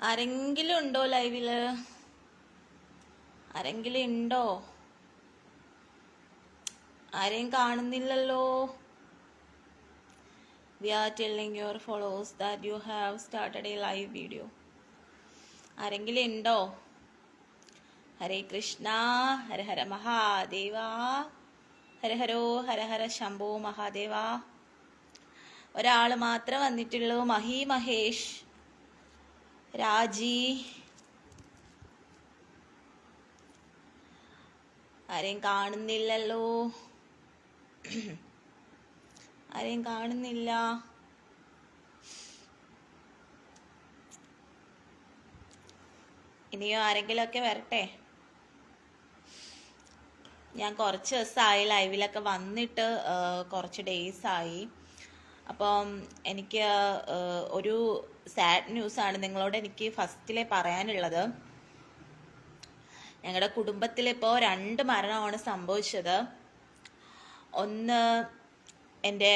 ആരെങ്കിലും ഉണ്ടോ ലൈവില്? ആരെങ്കിലും ഉണ്ടോ? ആരെയും കാണുന്നില്ലല്ലോ. We are telling your followers that you have started a live video. ആരെങ്കിലും ഉണ്ടോ? ഹരേ കൃഷ്ണ, ഹര ഹര മഹാദേവ, ഹര ഹരോ ഹര ഹര ശംഭോ മഹാദേവ. ഒരാൾ മാത്രം വന്നിട്ടുള്ളൂ, മഹി മഹേഷ് രാജി. ആരെയും കാണുന്നില്ലല്ലോ, ആരെയും കാണുന്നില്ല. ഇനിയോ ആരെങ്കിലുമൊക്കെ വരട്ടെ. ഞാൻ കുറച്ച് ദിവസമായി ലൈവിലൊക്കെ വന്നിട്ട്, കുറച്ച് ഡേയ്സ് ആയി. അപ്പം എനിക്ക് ഒരു സാഡ് ന്യൂസാണ് നിങ്ങളോട് എനിക്ക് ഫസ്റ്റിലെ പറയാനുള്ളത്. ഞങ്ങളുടെ കുടുംബത്തിലിപ്പോൾ 2 മരണമാണ് സംഭവിച്ചത്. ഒന്ന്, എൻ്റെ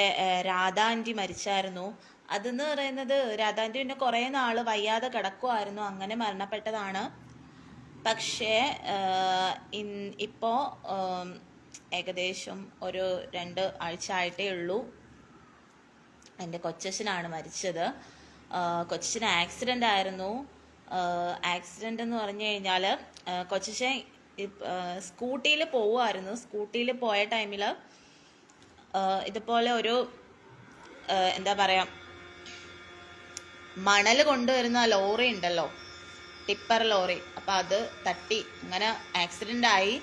രാധാ ആൻറ്റി മരിച്ചായിരുന്നു. അതെന്ന് പറയുന്നത്, രാധാ ആൻറ്റി പിന്നെ കുറേ നാൾ വയ്യാതെ കിടക്കുമായിരുന്നു, അങ്ങനെ മരണപ്പെട്ടതാണ്. പക്ഷേ ഇപ്പോൾ ഏകദേശം ഒരു 2 ആഴ്ച ആയിട്ടേ ഉള്ളൂ എൻ്റെ കൊച്ചച്ഛനാണ് മരിച്ചത്. കൊച്ചച്ഛന് ആക്സിഡൻ്റ് ആയിരുന്നു. ആക്സിഡൻ്റ് എന്ന് പറഞ്ഞു കഴിഞ്ഞാൽ, കൊച്ചച്ഛൻ സ്കൂട്ടിയിൽ പോവുമായിരുന്നു. സ്കൂട്ടിയിൽ പോയ ടൈമിൽ ഇതുപോലെ ഒരു എന്താ പറയുക, മണൽ കൊണ്ടുവരുന്ന ലോറി ഉണ്ടല്ലോ, ടിപ്പർ ലോറി, അപ്പം അത് തട്ടി അങ്ങനെ ആക്സിഡൻ്റ് ആയി.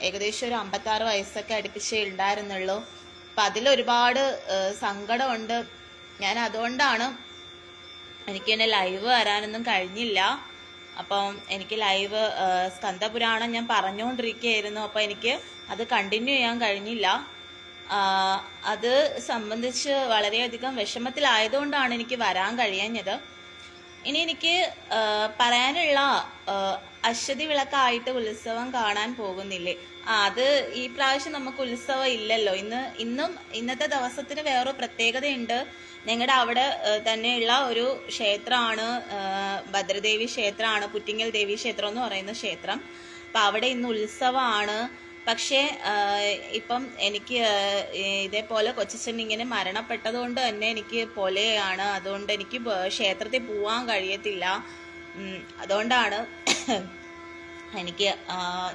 ഏകദേശം ഒരു 56 വയസ്സൊക്കെ അടുപ്പിച്ചേ ഉണ്ടായിരുന്നുള്ളൂ. അപ്പം അതിലൊരുപാട് സങ്കടമുണ്ട്. ഞാൻ അതുകൊണ്ടാണ് എനിക്ക് തന്നെ ലൈവ് വരാനൊന്നും കഴിഞ്ഞില്ല. അപ്പം എനിക്ക് ലൈവ് സ്കന്ദപുരാണം ഞാൻ പറഞ്ഞുകൊണ്ടിരിക്കുകയായിരുന്നു, അപ്പം എനിക്ക് അത് കണ്ടിന്യൂ ചെയ്യാൻ കഴിഞ്ഞില്ല. അത് സംബന്ധിച്ച് വളരെയധികം വിഷമത്തിലായതുകൊണ്ടാണ് എനിക്ക് വരാൻ കഴിയാഞ്ഞത്. ഇനി എനിക്ക് പറയാനുള്ള, അശ്വതി വിളക്കായിട്ട് ഉത്സവം കാണാൻ പോകുന്നില്ലേ? അത് ഈ പ്രാവശ്യം നമുക്ക് ഉത്സവം ഇല്ലല്ലോ. ഇന്നത്തെ ദിവസത്തിന് വേറൊരു പ്രത്യേകതയുണ്ട്. ഞങ്ങളുടെ അവിടെ തന്നെയുള്ള ഒരു ക്ഷേത്രമാണ്, ഭദ്രദേവി ക്ഷേത്രമാണ്, പുറ്റിങ്ങൽ ദേവി ക്ഷേത്രം എന്ന് പറയുന്ന ക്ഷേത്രം. അപ്പം അവിടെ ഇന്ന് ഉത്സവമാണ്. പക്ഷേ ഇപ്പം എനിക്ക് ഇതേപോലെ കൊച്ചച്ഛൻ ഇങ്ങനെ മരണപ്പെട്ടതുകൊണ്ട് തന്നെ എനിക്ക് പൊലയാണ്. അതുകൊണ്ട് എനിക്ക് ക്ഷേത്രത്തിൽ പോവാൻ കഴിയത്തില്ല. അതുകൊണ്ടാണ് എനിക്ക്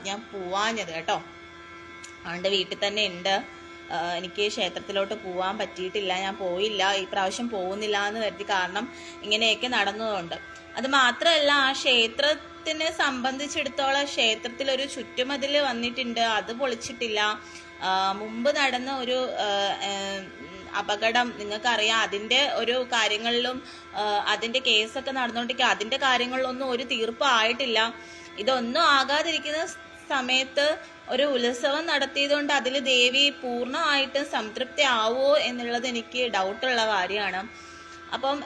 ഞാൻ പോവാഞ്ഞത് കേട്ടോ. അതുകൊണ്ട് വീട്ടിൽ തന്നെ ഉണ്ട്. എനിക്ക് ക്ഷേത്രത്തിലോട്ട് പോവാൻ പറ്റിയിട്ടില്ല, ഞാൻ പോയില്ല. ഈ പ്രാവശ്യം പോകുന്നില്ല എന്ന് കരുതി, കാരണം ഇങ്ങനെയൊക്കെ നടന്നതുകൊണ്ട്. അത് മാത്രമല്ല, ആ ക്ഷേത്രത്തിനെ സംബന്ധിച്ചിടത്തോളം ക്ഷേത്രത്തിലൊരു ചുറ്റുമതിൽ വന്നിട്ടുണ്ട്, അത് പൊളിച്ചിട്ടില്ല. മുമ്പ് നടന്ന ഒരു അപകടം നിങ്ങൾക്കറിയാം, അതിൻ്റെ ഒരു കാര്യങ്ങളിലും അതിൻ്റെ കേസൊക്കെ നടന്നുകൊണ്ടിരിക്കുക. അതിൻ്റെ കാര്യങ്ങളിലൊന്നും ഒരു തീർപ്പ് ആയിട്ടില്ല. ഇതൊന്നും ആകാതിരിക്കുന്ന സമയത്ത് ഒരു ഉത്സവം നടത്തിയതുകൊണ്ട് അതിൽ ദേവി പൂർണ്ണമായിട്ടും സംതൃപ്തി ആവുമോ എന്നുള്ളത് എനിക്ക് ഡൗട്ടുള്ള കാര്യമാണ്. അപ്പം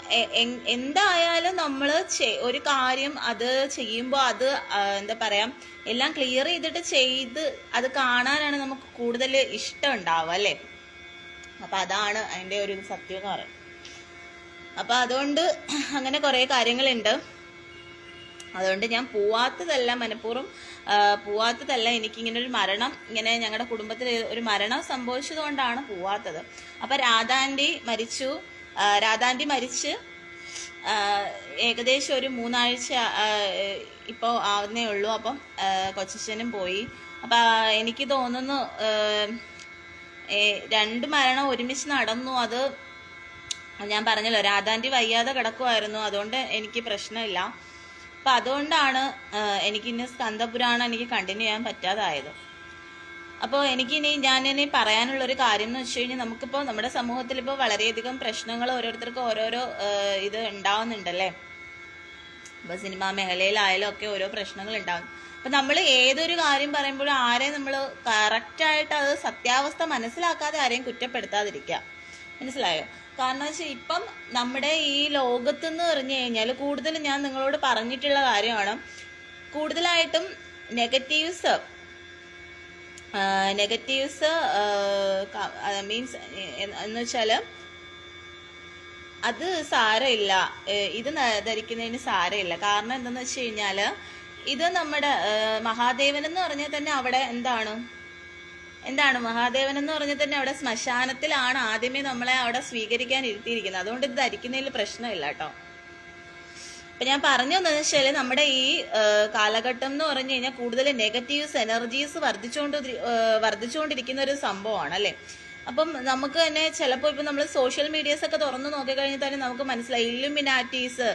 എന്തായാലും നമ്മൾ ഒരു കാര്യം അത് ചെയ്യുമ്പോൾ അത് എന്താ പറയാ, എല്ലാം ക്ലിയർ ചെയ്തിട്ട് അത് കാണാനാണ് നമുക്ക് കൂടുതൽ ഇഷ്ടം ഉണ്ടാവുക, അല്ലേ? അപ്പം അതാണ് അതിൻ്റെ ഒരു സത്യം എന്ന് പറയുന്നത്. അപ്പം അതുകൊണ്ട് അങ്ങനെ കുറേ കാര്യങ്ങളുണ്ട്. അതുകൊണ്ട് ഞാൻ പോവാത്തതല്ല, മനഃപൂർവ്വം പോവാത്തതല്ല. എനിക്കിങ്ങനെ ഒരു മരണം, ഇങ്ങനെ ഞങ്ങളുടെ കുടുംബത്തിൽ ഒരു മരണം സംഭവിച്ചത് കൊണ്ടാണ് പോവാത്തത്. അപ്പം രാധാൻറ്റി മരിച്ച് ഏകദേശം ഒരു 3 ആഴ്ച ഇപ്പോൾ ആവുന്നേ ഉള്ളൂ. അപ്പം കൊച്ചച്ഛനും പോയി. അപ്പം എനിക്ക് തോന്നുന്നു 2 മരണം ഒരുമിച്ച് നടന്നു. അത് ഞാൻ പറഞ്ഞല്ലോ, രാധാൻറ്റി വയ്യാതെ കിടക്കുമായിരുന്നു, അതുകൊണ്ട് എനിക്ക് പ്രശ്നമില്ല. അപ്പം അതുകൊണ്ടാണ് എനിക്കിന്ന് സ്കന്ദപുരാണം എനിക്ക് കണ്ടിന്യൂ ചെയ്യാൻ പറ്റാതായത്. അപ്പോൾ ഞാനിനി പറയാനുള്ളൊരു കാര്യം എന്ന് വെച്ച് കഴിഞ്ഞാൽ, നമുക്കിപ്പോൾ നമ്മുടെ സമൂഹത്തിൽ ഇപ്പോൾ വളരെയധികം പ്രശ്നങ്ങൾ ഓരോരുത്തർക്കും ഓരോരോ ഇത് ഉണ്ടാവുന്നുണ്ടല്ലേ. ഇപ്പോൾ സിനിമാ മേഖലയിലായാലും ഒക്കെ ഓരോ പ്രശ്നങ്ങൾ ഉണ്ടാകും. അപ്പം നമ്മൾ ഏതൊരു കാര്യം പറയുമ്പോഴും ആരെയും നമ്മൾ കറക്റ്റായിട്ട് അത് സത്യാവസ്ഥ മനസ്സിലാക്കാതെ ആരെയും കുറ്റപ്പെടുത്താതിരിക്കുക, മനസ്സിലായോ? കാരണം വെച്ചാൽ ഇപ്പം നമ്മുടെ ഈ ലോകത്തെന്ന് പറഞ്ഞു കഴിഞ്ഞാൽ കൂടുതൽ ഞാൻ നിങ്ങളോട് പറഞ്ഞിട്ടുള്ള കാര്യമാണ്, കൂടുതലായിട്ടും നെഗറ്റീവ്സ് മീൻസ് എന്ന് വെച്ചാൽ അത് സാരമില്ല. ഇത് ധരിക്കുന്നതിന് സാരമില്ല. കാരണം എന്താന്ന് വെച്ച് കഴിഞ്ഞാല് ഇത് നമ്മുടെ മഹാദേവൻ എന്ന് പറഞ്ഞാൽ തന്നെ അവിടെ എന്താണ് മഹാദേവൻ എന്ന് പറഞ്ഞാൽ തന്നെ അവിടെ ശ്മശാനത്തിലാണ് ആദ്യമേ നമ്മളെ അവിടെ സ്വീകരിക്കാൻ ഇരുത്തിയിരിക്കുന്നത്. അതുകൊണ്ട് ഇത് ധരിക്കുന്നതിൽ പ്രശ്നമില്ല കേട്ടോ. അപ്പൊ ഞാൻ പറഞ്ഞു എന്താണെന്ന് വെച്ചാല് നമ്മുടെ ഈ കാലഘട്ടം എന്ന് പറഞ്ഞു കഴിഞ്ഞാൽ കൂടുതൽ നെഗറ്റീവ്സ് എനർജീസ് വർദ്ധിച്ചുകൊണ്ടിരിക്കുന്ന ഒരു സംഭവമാണ് അല്ലെ. അപ്പം നമുക്ക് തന്നെ ചിലപ്പോൾ ഇപ്പൊ നമ്മൾ സോഷ്യൽ മീഡിയസ് ഒക്കെ തുറന്നു നോക്കിക്കഴിഞ്ഞാൽ തന്നെ നമുക്ക് മനസ്സിലായി ഇല്ലുമിനാറ്റീസ്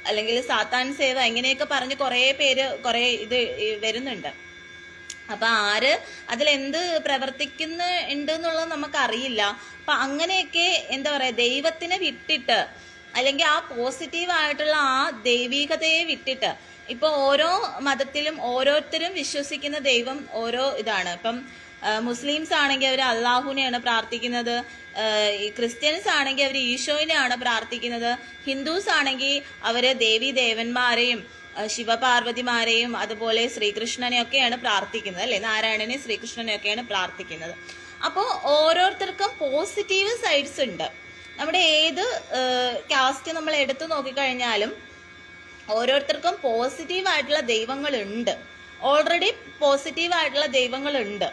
അല്ലെങ്കിൽ സാത്താൻ സേവ ഇങ്ങനെയൊക്കെ പറഞ്ഞ് കുറെ ഇത് വരുന്നുണ്ട്. അപ്പൊ ആര് അതിലെന്ത് പ്രവർത്തിക്കുന്നുണ്ട് എന്നുള്ളത് നമുക്കറിയില്ല. അപ്പൊ അങ്ങനെയൊക്കെ എന്താ പറയാ, ദൈവത്തിനെ വിട്ടിട്ട് അല്ലെങ്കിൽ ആ പോസിറ്റീവായിട്ടുള്ള ആ ദൈവികതയെ വിട്ടിട്ട് ഇപ്പൊ ഓരോ മതത്തിലും ഓരോരുത്തരും വിശ്വസിക്കുന്ന ദൈവം ഓരോ ഇതാണ്. ഇപ്പം മുസ്ലിംസ് ആണെങ്കിൽ അവർ അള്ളാഹുവിനെയാണ് പ്രാർത്ഥിക്കുന്നത്, ക്രിസ്ത്യൻസ് ആണെങ്കിൽ അവർ ഈശോയിനെയാണ് പ്രാർത്ഥിക്കുന്നത്, ഹിന്ദുസ് ആണെങ്കിൽ അവര് ദേവി ദേവന്മാരെയും ശിവപാർവതിമാരെയും അതുപോലെ ശ്രീകൃഷ്ണനെയൊക്കെയാണ് പ്രാർത്ഥിക്കുന്നത് അല്ലെ, നാരായണനെ ശ്രീകൃഷ്ണനെയൊക്കെയാണ് പ്രാർത്ഥിക്കുന്നത്. അപ്പോൾ ഓരോരുത്തർക്കും പോസിറ്റീവ് സൈഡ്സ് ഉണ്ട്. നമ്മുടെ ഏത് കാസ്റ്റ് നമ്മൾ എടുത്തു നോക്കിക്കഴിഞ്ഞാലും ഓരോരുത്തർക്കും പോസിറ്റീവായിട്ടുള്ള ദൈവങ്ങളുണ്ട്, ഓൾറെഡി പോസിറ്റീവായിട്ടുള്ള ദൈവങ്ങളുണ്ട്.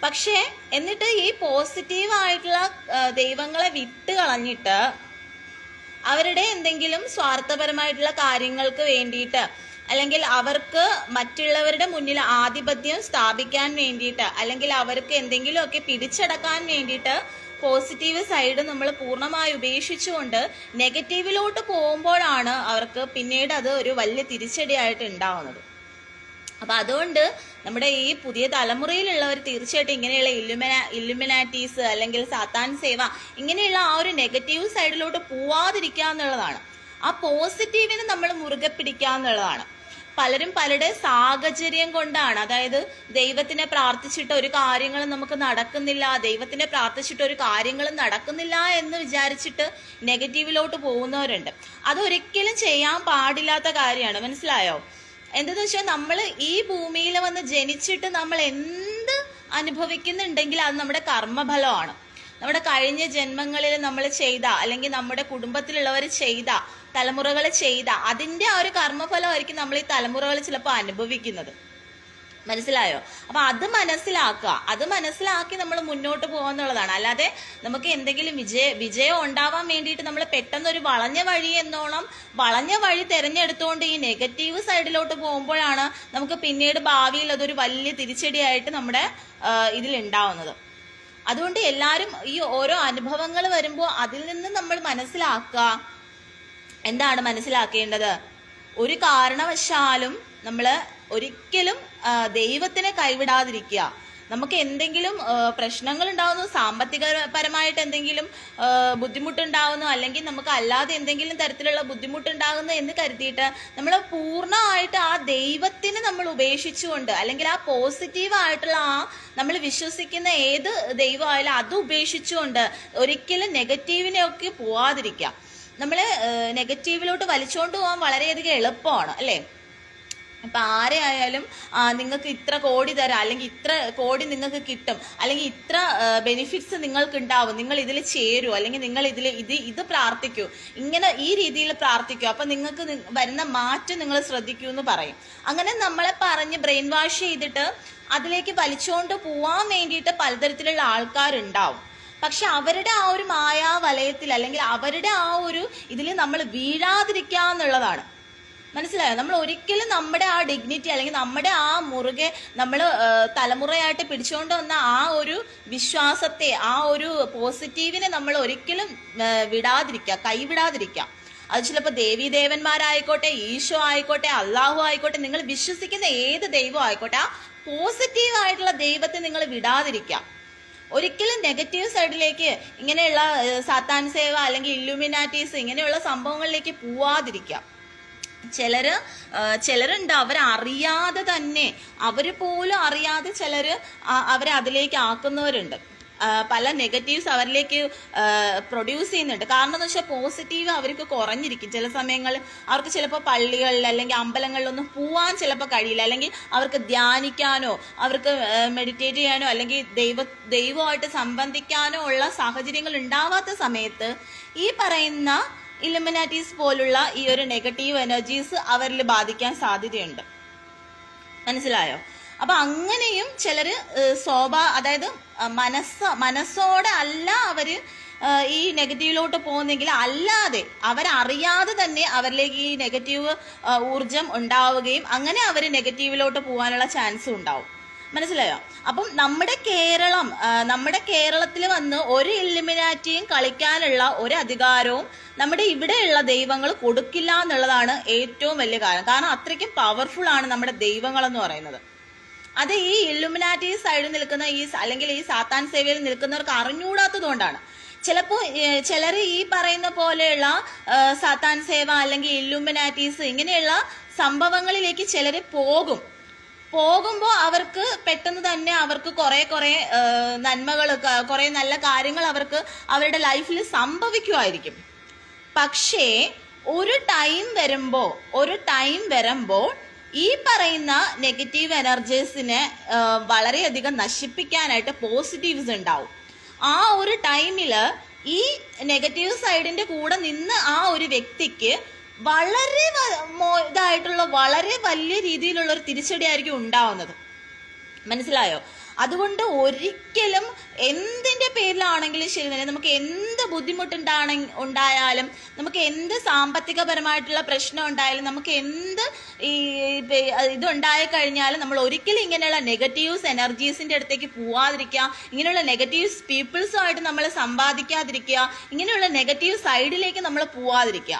പക്ഷേ എന്നിട്ട് ഈ പോസിറ്റീവായിട്ടുള്ള ദൈവങ്ങളെ വിട്ട് കളഞ്ഞിട്ട് അവരുടെ എന്തെങ്കിലും സ്വാർത്ഥപരമായിട്ടുള്ള കാര്യങ്ങൾക്ക് വേണ്ടിയിട്ട് അല്ലെങ്കിൽ അവർക്ക് മറ്റുള്ളവരുടെ മുന്നിൽ ആധിപത്യം സ്ഥാപിക്കാൻ വേണ്ടിയിട്ട് അല്ലെങ്കിൽ അവർക്ക് എന്തെങ്കിലുമൊക്കെ പിടിച്ചടക്കാൻ വേണ്ടിയിട്ട് പോസിറ്റീവ് സൈഡ് നമ്മൾ പൂർണ്ണമായി ഉപേക്ഷിച്ചുകൊണ്ട് നെഗറ്റീവിലോട്ട് പോകുമ്പോഴാണ് അവർക്ക് പിന്നീട് അത് ഒരു വലിയ തിരിച്ചടിയായിട്ട് ഉണ്ടാവുന്നത്. അപ്പൊ അതുകൊണ്ട് നമ്മുടെ ഈ പുതിയ തലമുറയിലുള്ളവർ തീർച്ചയായിട്ടും ഇങ്ങനെയുള്ള ഇല്ലുമിനാറ്റീസ് അല്ലെങ്കിൽ സാത്താൻ സേവ ഇങ്ങനെയുള്ള ആ ഒരു നെഗറ്റീവ് സൈഡിലോട്ട് പോവാതിരിക്കുക എന്നുള്ളതാണ്. ആ പോസിറ്റീവിനെ നമ്മൾ മുറുകെ പിടിക്കുക എന്നുള്ളതാണ്. പലരും പലരുടെ സാഹചര്യം കൊണ്ടാണ്, അതായത് ദൈവത്തിനെ പ്രാർത്ഥിച്ചിട്ട് ഒരു കാര്യങ്ങളും നമുക്ക് നടക്കുന്നില്ല, ദൈവത്തിനെ പ്രാർത്ഥിച്ചിട്ട് ഒരു കാര്യങ്ങളും നടക്കുന്നില്ല എന്ന് വിചാരിച്ചിട്ട് നെഗറ്റീവിലോട്ട് പോകുന്നവരുണ്ട്. അതൊരിക്കലും ചെയ്യാൻ പാടില്ലാത്ത കാര്യമാണ്, മനസ്സിലായോ? എന്തെന്ന് വെച്ചാൽ നമ്മൾ ഈ ഭൂമിയിൽ വന്ന് ജനിച്ചിട്ട് നമ്മൾ എന്ത് അനുഭവിക്കുന്നുണ്ടെങ്കിൽ അത് നമ്മുടെ കർമ്മഫലമാണ്. നമ്മുടെ കഴിഞ്ഞ ജന്മങ്ങളിൽ നമ്മൾ ചെയ്ത അല്ലെങ്കിൽ നമ്മുടെ കുടുംബത്തിലുള്ളവർ ചെയ്ത തലമുറകൾ ചെയ്ത അതിന്റെ ആ ഒരു കർമ്മഫലമായിരിക്കും നമ്മൾ ഈ തലമുറകൾ ചിലപ്പോൾ അനുഭവിക്കുന്നത്. മനസ്സിലായോ? അപ്പൊ അത് മനസ്സിലാക്കി നമ്മൾ മുന്നോട്ട് പോകാന്നുള്ളതാണ്. അല്ലാതെ നമുക്ക് എന്തെങ്കിലും വിജയം ഉണ്ടാവാൻ വേണ്ടിയിട്ട് നമ്മൾ പെട്ടെന്ന് ഒരു വളഞ്ഞ വഴി തിരഞ്ഞെടുത്തുകൊണ്ട് ഈ നെഗറ്റീവ് സൈഡിലോട്ട് പോകുമ്പോഴാണ് നമുക്ക് പിന്നീട് ഭാവിയിൽ അതൊരു വലിയ തിരിച്ചടിയായിട്ട് നമ്മുടെ ഇതിൽ ഉണ്ടാവുന്നത്. അതുകൊണ്ട് എല്ലാവരും ഈ ഓരോ അനുഭവങ്ങൾ വരുമ്പോൾ അതിൽ നിന്ന് നമ്മൾ എന്താണ് മനസ്സിലാക്കേണ്ടത്? ഒരു കാരണവശാലും നമ്മൾ ഒരിക്കലും ദൈവത്തിനെ കൈവിടാതിരിക്കുക. നമുക്ക് എന്തെങ്കിലും പ്രശ്നങ്ങൾ ഉണ്ടാവുന്നു, സാമ്പത്തികപരമായിട്ട് എന്തെങ്കിലും ബുദ്ധിമുട്ടുണ്ടാവുന്നു, അല്ലെങ്കിൽ നമുക്ക് അല്ലാതെ എന്തെങ്കിലും തരത്തിലുള്ള ബുദ്ധിമുട്ടുണ്ടാകുന്നു എന്ന് കരുതിയിട്ട് നമ്മൾ പൂർണ്ണമായിട്ട് ആ ദൈവത്തിനെ നമ്മൾ ഉപേക്ഷിച്ചുകൊണ്ട് അല്ലെങ്കിൽ ആ പോസിറ്റീവായിട്ടുള്ള ആ നമ്മൾ വിശ്വസിക്കുന്ന ഏത് ദൈവമായാലും അത് ഉപേക്ഷിച്ചുകൊണ്ട് ഒരിക്കലും നെഗറ്റീവിനെയൊക്കെ പോവാതിരിക്കുക. നമ്മൾ നെഗറ്റീവിലോട്ട് വലിച്ചുകൊണ്ട് പോകാൻ വളരെയധികം എളുപ്പമാണ് അല്ലേ. ഇപ്പൊ ആരെ ആയാലും നിങ്ങൾക്ക് ഇത്ര കോടി തരാം, അല്ലെങ്കിൽ ഇത്ര കോടി നിങ്ങൾക്ക് കിട്ടും, അല്ലെങ്കിൽ ഇത്ര ബെനിഫിറ്റ്സ് നിങ്ങൾക്ക് ഉണ്ടാവും, നിങ്ങൾ ഇതിൽ ചേരൂ, അല്ലെങ്കിൽ നിങ്ങൾ ഇത് പ്രാർത്ഥിക്കൂ, ഇങ്ങനെ ഈ രീതിയിൽ പ്രാർത്ഥിക്കൂ, അപ്പൊ നിങ്ങൾക്ക് വരുന്ന മാറ്റം നിങ്ങൾ ശ്രദ്ധിക്കൂ എന്ന് പറയും. അങ്ങനെ നമ്മളെ പറഞ്ഞ് ബ്രെയിൻ വാഷ് ചെയ്തിട്ട് അതിലേക്ക് വലിച്ചുകൊണ്ട് പോവാൻ വേണ്ടിയിട്ട് പലതരത്തിലുള്ള ആൾക്കാരുണ്ടാവും. പക്ഷെ അവരുടെ ആ ഒരു മായാവലയത്തിൽ അല്ലെങ്കിൽ അവരുടെ ആ ഒരു ഇതിൽ നമ്മൾ വീഴാതിരിക്കുക എന്നുള്ളതാണ്. മനസ്സിലായോ? നമ്മൾ ഒരിക്കലും നമ്മുടെ ആ ഡിഗ്നിറ്റി അല്ലെങ്കിൽ നമ്മുടെ ആ മുറുകെ നമ്മൾ തലമുറയായിട്ട് പിടിച്ചുകൊണ്ട് വന്ന ആ ഒരു വിശ്വാസത്തെ, ആ ഒരു പോസിറ്റീവിനെ നമ്മൾ ഒരിക്കലും കൈവിടാതിരിക്കുക. അത് ചിലപ്പോൾ ദേവീദേവന്മാരായിക്കോട്ടെ, ഈശോ ആയിക്കോട്ടെ, അള്ളാഹു ആയിക്കോട്ടെ, നിങ്ങൾ വിശ്വസിക്കുന്ന ഏത് ദൈവം ആയിക്കോട്ടെ, ആ പോസിറ്റീവായിട്ടുള്ള ദൈവത്തെ നിങ്ങൾ വിടാതിരിക്കുക. ഒരിക്കലും നെഗറ്റീവ് സൈഡിലേക്ക് ഇങ്ങനെയുള്ള സാത്താൻ സേവ അല്ലെങ്കിൽ ഇല്ലുമിനാറ്റീസ് ഇങ്ങനെയുള്ള സംഭവങ്ങളിലേക്ക് പോവാതിരിക്കുക. ചിലരുണ്ട് അവരറിയാതെ തന്നെ, അവര് പോലും അറിയാതെ ചിലര് അവരെ അതിലേക്ക് ആക്കുന്നവരുണ്ട്. പല നെഗറ്റീവ്സ് അവരിലേക്ക് പ്രൊഡ്യൂസ് ചെയ്യുന്നുണ്ട്. കാരണം എന്ന് വെച്ചാൽ പോസിറ്റീവ് അവർക്ക് കുറഞ്ഞിരിക്കും. ചില സമയങ്ങളിൽ അവർക്ക് ചിലപ്പോൾ പള്ളികളിൽ അല്ലെങ്കിൽ അമ്പലങ്ങളിലൊന്നും പോവാൻ ചിലപ്പോൾ കഴിയില്ല, അല്ലെങ്കിൽ അവർക്ക് ധ്യാനിക്കാനോ അവർക്ക് മെഡിറ്റേറ്റ് ചെയ്യാനോ അല്ലെങ്കിൽ ദൈവമായിട്ട് സംബന്ധിക്കാനോ ഉള്ള സാഹചര്യങ്ങൾ ഉണ്ടാവാത്ത സമയത്ത് ഈ പറയുന്ന ഇലുമിനാറ്റീസ് പോലുള്ള ഈ ഒരു നെഗറ്റീവ് എനർജീസ് അവരിൽ ബാധിക്കാൻ സാധ്യതയുണ്ട്. മനസ്സിലായോ? അപ്പൊ അങ്ങനെയും ചിലര് അതായത് മനസ്സോടെ അല്ല അവര് ഈ നെഗറ്റീവിലോട്ട് പോകുന്നെങ്കിൽ അല്ലാതെ അവരറിയാതെ തന്നെ അവരിലേക്ക് ഈ നെഗറ്റീവ് ഊർജം ഉണ്ടാവുകയും അങ്ങനെ അവർ നെഗറ്റീവിലോട്ട് പോകാനുള്ള ചാൻസും ഉണ്ടാവും. മനസ്സിലായോ? അപ്പം നമ്മുടെ കേരളത്തിൽ വന്ന് ഒരു ഇല്ലുമിനാറ്റിയും കളിക്കാനുള്ള ഒരു അധികാരവും നമ്മുടെ ഇവിടെയുള്ള ദൈവങ്ങൾ കൊടുക്കില്ല എന്നുള്ളതാണ് ഏറ്റവും വലിയ കാരണം അത്രയ്ക്കും പവർഫുൾ ആണ് നമ്മുടെ ദൈവങ്ങൾ എന്ന് പറയുന്നത്. അത് ഈ ഇല്ലുമിനാറ്റി സൈഡിൽ നിൽക്കുന്ന അല്ലെങ്കിൽ ഈ സാത്താൻ സേവയിൽ നിൽക്കുന്നവർക്ക് അറിഞ്ഞുകൂടാത്തത് കൊണ്ടാണ്. ചിലപ്പോൾ ചിലർ ഈ പറയുന്ന പോലെയുള്ള സാത്താൻ സേവ അല്ലെങ്കിൽ ഇല്ലുമിനാറ്റീസ് ഇങ്ങനെയുള്ള സംഭവങ്ങളിലേക്ക് ചിലർ പോകുമ്പോൾ അവർക്ക് പെട്ടെന്ന് തന്നെ അവർക്ക് കുറെ നന്മകൾ, കുറെ നല്ല കാര്യങ്ങൾ അവർക്ക് അവരുടെ ലൈഫിൽ സംഭവിക്കുമായിരിക്കും. പക്ഷേ ഒരു ടൈം വരുമ്പോൾ ഈ പറയുന്ന നെഗറ്റീവ് എനർജീസിനെ വളരെയധികം നശിപ്പിക്കാനായിട്ട് പോസിറ്റീവ്സ് ഉണ്ടാവും. ആ ഒരു ടൈമിൽ ഈ നെഗറ്റീവ് സൈഡിന്റെ കൂടെ നിന്ന് ആ ഒരു വ്യക്തിക്ക് വളരെ വളരെ വലിയ രീതിയിലുള്ള ഒരു തിരിച്ചടിയായിരിക്കും ഉണ്ടാവുന്നത്. മനസ്സിലായോ? അതുകൊണ്ട് ഒരിക്കലും എന്തിന്റെ പേരിലാണെങ്കിലും ശരി തന്നെ നമുക്ക് എന്ത് ഉണ്ടായാലും നമുക്ക് എന്ത് സാമ്പത്തികപരമായിട്ടുള്ള പ്രശ്നം ഉണ്ടായാലും നമുക്ക് എന്ത് ഇതുണ്ടായി കഴിഞ്ഞാലും നമ്മൾ ഒരിക്കലും ഇങ്ങനെയുള്ള നെഗറ്റീവ്സ് എനർജീസിന്റെ അടുത്തേക്ക് പോവാതിരിക്കുക, ഇങ്ങനെയുള്ള നെഗറ്റീവ്സ് പീപ്പിൾസുമായിട്ട് നമ്മൾ സമ്പാദിക്കാതിരിക്കുക, ഇങ്ങനെയുള്ള നെഗറ്റീവ് സൈഡിലേക്ക് നമ്മൾ പോവാതിരിക്കുക.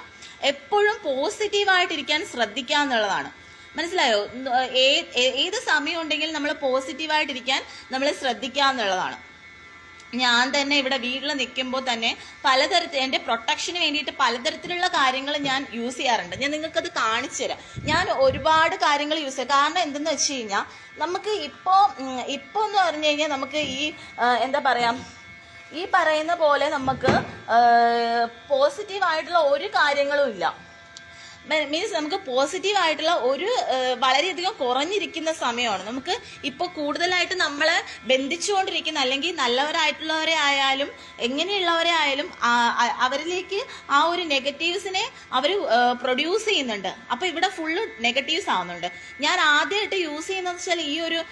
എപ്പോഴും പോസിറ്റീവായിട്ടിരിക്കാൻ ശ്രദ്ധിക്കുക എന്നുള്ളതാണ്. മനസ്സിലായോ? ഏത് സമയം ഉണ്ടെങ്കിലും നമ്മൾ പോസിറ്റീവായിട്ടിരിക്കാൻ നമ്മൾ ശ്രദ്ധിക്കുക എന്നുള്ളതാണ്. ഞാൻ തന്നെ ഇവിടെ വീട്ടിൽ നിൽക്കുമ്പോൾ തന്നെ എൻ്റെ പ്രൊട്ടക്ഷന് വേണ്ടിയിട്ട് പലതരത്തിലുള്ള കാര്യങ്ങൾ ഞാൻ യൂസ് ചെയ്യാറുണ്ട്. ഞാൻ നിങ്ങൾക്കത് കാണിച്ചു തരാം. ഞാൻ ഒരുപാട് കാര്യങ്ങൾ യൂസ് ചെയ്യാം. കാരണം എന്തെന്ന് വെച്ച് കഴിഞ്ഞാൽ നമുക്ക് ഇപ്പോൾ എന്ന് പറഞ്ഞു കഴിഞ്ഞാൽ നമുക്ക് എന്താ പറയുക, ഈ പറയുന്ന പോലെ നമുക്ക് പോസിറ്റീവായിട്ടുള്ള ഒരു കാര്യങ്ങളും ഇല്ല. മീൻസ് നമുക്ക് പോസിറ്റീവായിട്ടുള്ള ഒരു വളരെയധികം കുറഞ്ഞിരിക്കുന്ന സമയമാണ്. നമുക്ക് ഇപ്പോൾ കൂടുതലായിട്ട് നമ്മളെ ബന്ധിച്ചുകൊണ്ടിരിക്കുന്ന അല്ലെങ്കിൽ നല്ലവരായിട്ടുള്ളവരെ ആയാലും എങ്ങനെയുള്ളവരെ ആയാലും അവരിലേക്ക് ആ ഒരു നെഗറ്റീവ്സിനെ അവർ പ്രൊഡ്യൂസ് ചെയ്യുന്നുണ്ട്. അപ്പോൾ ഇവിടെ ഫുള്ള് നെഗറ്റീവ്സ് ആവുന്നുണ്ട്. ഞാൻ ആദ്യമായിട്ട് യൂസ് ചെയ്യുന്നത് വെച്ചാൽ ഈ ഒരു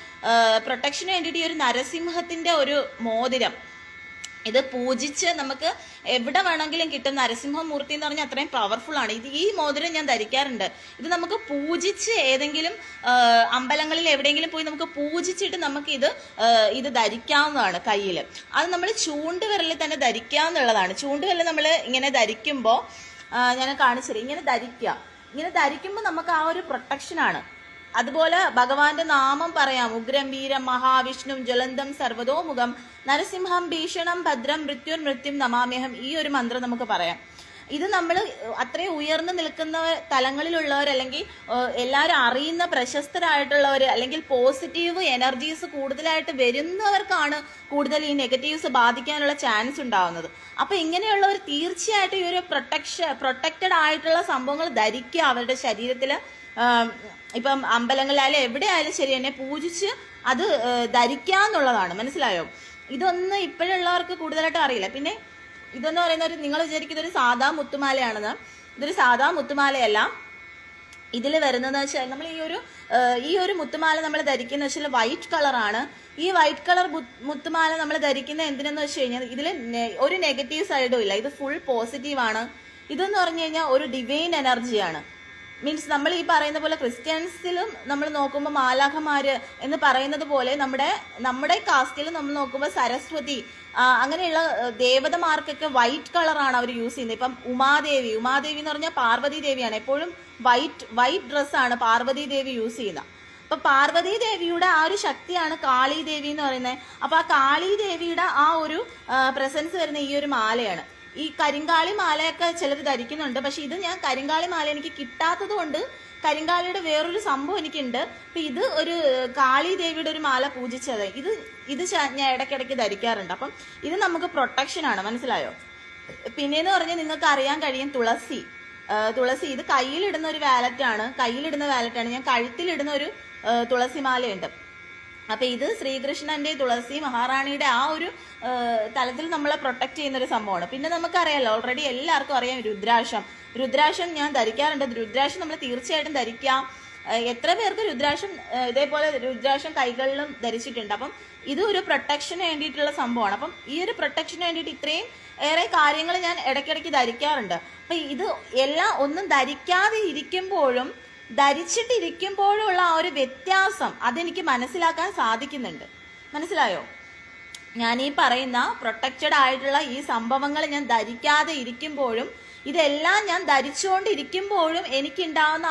പ്രൊട്ടക്ഷന് വേണ്ടിയിട്ട് ഈ ഒരു നരസിംഹത്തിൻ്റെ ഒരു മോതിരം, ഇത് പൂജിച്ച് നമുക്ക് എവിടെ വേണമെങ്കിലും കിട്ടും. നരസിംഹമൂർത്തി എന്ന് പറഞ്ഞാൽ അത്രയും പവർഫുൾ ആണ്. ഈ മോതിരം ഞാൻ ധരിക്കാറുണ്ട്. ഇത് നമുക്ക് പൂജിച്ച് ഏതെങ്കിലും അമ്പലങ്ങളിൽ എവിടെയെങ്കിലും പോയി നമുക്ക് പൂജിച്ചിട്ട് നമുക്ക് ഇത് ധരിക്കാവുന്നതാണ് കയ്യിൽ. അത് നമ്മൾ ചൂണ്ടുവിരലിൽ തന്നെ ധരിക്കാവുന്നതാണ്. ചൂണ്ടുവിരൽ നമ്മൾ ഇങ്ങനെ ധരിക്കുമ്പോൾ ഞാൻ കാണിച്ചത് ഇങ്ങനെ ധരിക്കുമ്പോൾ നമുക്ക് ആ ഒരു പ്രൊട്ടക്ഷനാണ്. അതുപോലെ ഭഗവാന്റെ നാമം പറയാം. ഉഗ്രം വീരം മഹാവിഷ്ണു ജ്വലന്തം സർവതോമുഖം നരസിംഹം ഭീഷണം ഭദ്രം മൃത്യും നമാമ്യഹം. ഈ ഒരു മന്ത്രം നമുക്ക് പറയാം. ഇത് നമ്മൾ അത്രയും ഉയർന്നു നിൽക്കുന്ന തലങ്ങളിലുള്ളവർ അല്ലെങ്കിൽ എല്ലാവരും അറിയുന്ന പ്രശസ്തരായിട്ടുള്ളവർ അല്ലെങ്കിൽ പോസിറ്റീവ് എനർജീസ് കൂടുതലായിട്ട് വരുന്നവർക്കാണ് കൂടുതൽ ഈ നെഗറ്റീവ്സ് ബാധിക്കാനുള്ള ചാൻസ് ഉണ്ടാവുന്നത്. അപ്പൊ ഇങ്ങനെയുള്ളവർ തീർച്ചയായിട്ടും ഈ ഒരു പ്രൊട്ടക്റ്റഡ് ആയിട്ടുള്ള സംഭവങ്ങൾ ധരിക്കുക. അവരുടെ ശരീരത്തിൽ ഇപ്പം അമ്പലങ്ങളിലായാലും എവിടെയായാലും ശരി തന്നെ പൂജിച്ച് അത് ധരിക്കാന്നുള്ളതാണ്. മനസ്സിലായോ? ഇതൊന്നും ഇപ്പോഴുള്ളവർക്ക് കൂടുതലായിട്ട് അറിയില്ല. പിന്നെ ഇതെന്ന് പറയുന്ന നിങ്ങൾ വിചാരിക്കുന്ന ഒരു സാധാ മുത്തുമാലയാണെന്ന്. ഇതൊരു സാധാ മുത്തുമാലയല്ല. ഇതിൽ വരുന്നതെന്ന് വെച്ചാൽ നമ്മൾ ഈ ഒരു മുത്തുമാല നമ്മൾ ധരിക്കുന്ന വെച്ചാൽ വൈറ്റ് കളറാണ്. ഈ വൈറ്റ് കളർ മുത്തുമാല നമ്മൾ ധരിക്കുന്ന എന്തിനെന്ന് വെച്ച് കഴിഞ്ഞാൽ ഇതിൽ ഒരു നെഗറ്റീവ് സൈഡും ഇല്ല. ഇത് ഫുൾ പോസിറ്റീവാണ്. ഇതെന്ന് പറഞ്ഞു കഴിഞ്ഞാൽ ഒരു ഡിവൈൻ എനർജിയാണ്. മീൻസ് നമ്മൾ ഈ പറയുന്ന പോലെ ക്രിസ്ത്യൻസിലും നമ്മൾ നോക്കുമ്പോൾ മാലാഖമാര് എന്ന് പറയുന്നത് പോലെ നമ്മുടെ കാസ്റ്റിൽ നമ്മൾ നോക്കുമ്പോൾ സരസ്വതി അങ്ങനെയുള്ള ദേവതമാർക്കൊക്കെ വൈറ്റ് കളറാണ് അവർ യൂസ് ചെയ്യുന്നത്. ഇപ്പം ഉമാദേവി എന്ന് പറഞ്ഞാൽ പാർവതി ദേവിയാണ്. എപ്പോഴും വൈറ്റ് ഡ്രസ്സാണ് പാർവതി ദേവി യൂസ് ചെയ്യുന്നത്. അപ്പൊ പാർവതി ദേവിയുടെ ആ ഒരു ശക്തിയാണ് കാളി ദേവി എന്ന് പറയുന്നത്. അപ്പൊ ആ കാളി ദേവിയുടെ ആ ഒരു പ്രസൻസ് വരുന്ന ഈ ഒരു മാലയാണ്. ഈ കരിങ്കാളി മാലയൊക്കെ ചിലർ ധരിക്കുന്നുണ്ട്. പക്ഷെ ഇത് ഞാൻ കരിങ്കാളി മാല എനിക്ക് കിട്ടാത്തത് കൊണ്ട് കരിങ്കാലിയുടെ വേറൊരു സംഭവം എനിക്കുണ്ട്. അപ്പം ഇത് ഒരു കാളി ദേവിയുടെ ഒരു മാല പൂജിച്ചത്. ഇത് ഞാൻ ഇടയ്ക്കിടയ്ക്ക് ധരിക്കാറുണ്ട്. അപ്പം ഇത് നമുക്ക് പ്രൊട്ടക്ഷനാണ്, മനസ്സിലായോ? പിന്നെയെന്ന് പറഞ്ഞാൽ നിങ്ങൾക്ക് അറിയാൻ കഴിയും തുളസി. ഇത് കയ്യിലിടുന്ന ഒരു വാലറ്റാണ്. ഞാൻ കഴുത്തിലിടുന്ന ഒരു തുളസി മാലയുണ്ട്. അപ്പം ഇത് ശ്രീകൃഷ്ണന്റെ തുളസി മഹാറാണിയുടെ ആ ഒരു തലത്തിൽ നമ്മളെ പ്രൊട്ടക്ട് ചെയ്യുന്ന ഒരു സംഭവമാണ്. പിന്നെ നമുക്കറിയാലോ, ഓൾറെഡി എല്ലാവർക്കും അറിയാം രുദ്രാക്ഷം ഞാൻ ധരിക്കാറുണ്ട്. രുദ്രാക്ഷം നമ്മൾ തീർച്ചയായിട്ടും ധരിക്കാം. എത്ര പേർക്ക് ഇതേപോലെ രുദ്രാക്ഷം കൈകളിലും ധരിച്ചിട്ടുണ്ട്. അപ്പം ഇത് ഒരു പ്രൊട്ടക്ഷന് വേണ്ടിയിട്ടുള്ള സംഭവമാണ്. അപ്പം ഈ ഒരു പ്രൊട്ടക്ഷന് വേണ്ടിയിട്ട് ഇത്രയും ഏറെ കാര്യങ്ങൾ ഞാൻ ഇടയ്ക്കിടയ്ക്ക് ധരിക്കാറുണ്ട്. അപ്പം ഇത് എല്ലാം ഒന്നും ധരിക്കാതെ ഇരിക്കുമ്പോഴും ധരിച്ചിട്ടിരിക്കുമ്പോഴുള്ള ആ ഒരു വ്യത്യാസം അതെനിക്ക് മനസ്സിലാക്കാൻ സാധിക്കുന്നുണ്ട്. മനസ്സിലായോ? ഞാൻ ഈ പറയുന്ന പ്രൊട്ടക്റ്റഡ് ആയിട്ടുള്ള ഈ സംഭവങ്ങൾ ഞാൻ ധരിക്കാതെ ഇരിക്കുമ്പോഴും ഇതെല്ലാം ഞാൻ ധരിച്ചുകൊണ്ടിരിക്കുമ്പോഴും എനിക്കുണ്ടാവുന്ന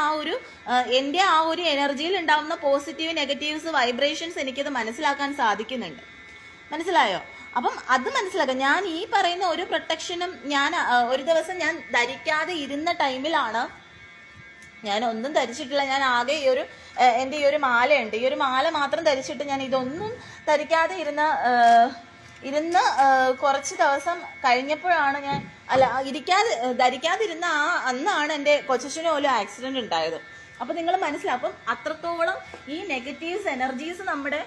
എൻ്റെ ആ ഒരു എനർജിയിൽ ഉണ്ടാവുന്ന പോസിറ്റീവ് നെഗറ്റീവ്സ് വൈബ്രേഷൻസ് എനിക്കത് മനസ്സിലാക്കാൻ സാധിക്കുന്നുണ്ട്. മനസ്സിലായോ? അപ്പം അത് മനസ്സിലാക്കാം. ഞാൻ ഈ പറയുന്ന ഒരു പ്രൊട്ടക്ഷനും ഞാൻ ഒരു ദിവസം ഞാൻ ധരിക്കാതെ ഇരുന്ന ടൈമിലാണ്, ഞാൻ ഒന്നും ധരിച്ചിട്ടില്ല. ഞാൻ ആകെ എൻ്റെ ഈ ഒരു മാലയുണ്ട്. ഈ ഒരു മാല മാത്രം ധരിച്ചിട്ട് ഞാൻ ഇതൊന്നും ധരിക്കാതെ ഇരുന്ന് കുറച്ച് ദിവസം കഴിഞ്ഞപ്പോഴാണ് ഞാൻ ധരിക്കാതിരുന്ന അന്നാണ് എൻ്റെ കൊച്ചച്ഛന് പോലും ആക്സിഡന്റ് ഉണ്ടായത്. അപ്പം നിങ്ങൾ മനസ്സിലാക്കും അത്രത്തോളം ഈ നെഗറ്റീവ്സ് എനർജീസ് നമ്മുടെ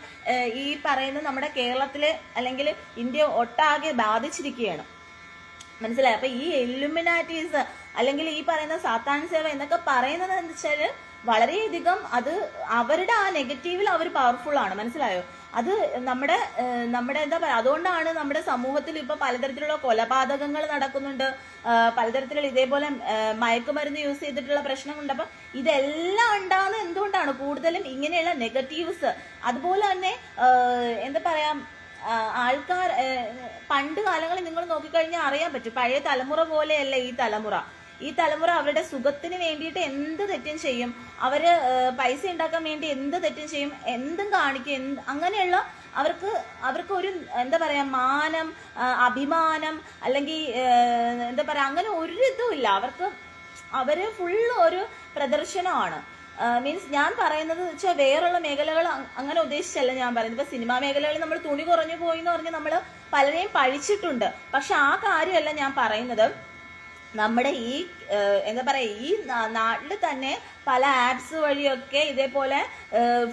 ഈ പറയുന്ന നമ്മുടെ കേരളത്തിലെ അല്ലെങ്കിൽ ഇന്ത്യ ഒട്ടാകെ ബാധിച്ചിരിക്കുകയാണ്. മനസ്സിലായി? അപ്പൊ ഈ എല്ലുമിനാറ്റീസ് അല്ലെങ്കിൽ ഈ പറയുന്ന സാത്താൻ സേവ എന്നൊക്കെ പറയുന്നത് എന്താ വെച്ചാൽ വളരെയധികം അത് അവരുടെ ആ നെഗറ്റീവിൽ അവർ പവർഫുൾ ആണ്. മനസ്സിലായോ? അത് നമ്മുടെ എന്താ പറയുക, അതുകൊണ്ടാണ് നമ്മുടെ സമൂഹത്തിൽ ഇപ്പൊ പലതരത്തിലുള്ള കൊലപാതകങ്ങൾ നടക്കുന്നുണ്ട്, പലതരത്തിലുള്ള ഇതേപോലെ മയക്കുമരുന്ന് യൂസ് ചെയ്തിട്ടുള്ള പ്രശ്നങ്ങളുണ്ട്. അപ്പൊ ഇതെല്ലാം ഉണ്ടാകുന്നത് എന്തുകൊണ്ടാണ്? കൂടുതലും ഇങ്ങനെയുള്ള നെഗറ്റീവ്സ്. അതുപോലെ തന്നെ എന്താ പറയാ, ആൾക്കാർ പണ്ട് കാലങ്ങളിൽ നിങ്ങൾ നോക്കിക്കഴിഞ്ഞാൽ അറിയാൻ പറ്റും, പഴയ തലമുറ പോലെയല്ല ഈ തലമുറ അവരുടെ സുഖത്തിന് വേണ്ടിയിട്ട് എന്ത് തെറ്റും ചെയ്യും. അവര് പൈസ ഉണ്ടാക്കാൻ വേണ്ടി എന്ത് തെറ്റും ചെയ്യും, എന്തും കാണിക്കും. അങ്ങനെയുള്ള അവർക്ക് ഒരു എന്താ പറയാ മാനം, അഭിമാനം അല്ലെങ്കിൽ എന്താ പറയാ അങ്ങനെ ഒരു ഇതും ഇല്ല അവര് ഫുള്ള് ഒരു പ്രദർശനമാണ്. മീൻസ് ഞാൻ പറയുന്നത് വെച്ചാൽ വേറുള്ള മേഖലകൾ അങ്ങനെ ഉദ്ദേശിച്ചല്ല ഞാൻ പറയുന്നത്. ഇപ്പൊ സിനിമാ മേഖലകളിൽ നമ്മൾ തുണി കുറഞ്ഞു പോയി എന്ന് പറഞ്ഞ് നമ്മൾ പലരെയും പഴിച്ചിട്ടുണ്ട്. പക്ഷെ ആ കാര്യമല്ല ഞാൻ പറയുന്നത്. നമ്മുടെ ഈ എന്താ പറയാ ഈ നാട്ടിൽ തന്നെ പല ആപ്സ് വഴിയൊക്കെ ഇതേപോലെ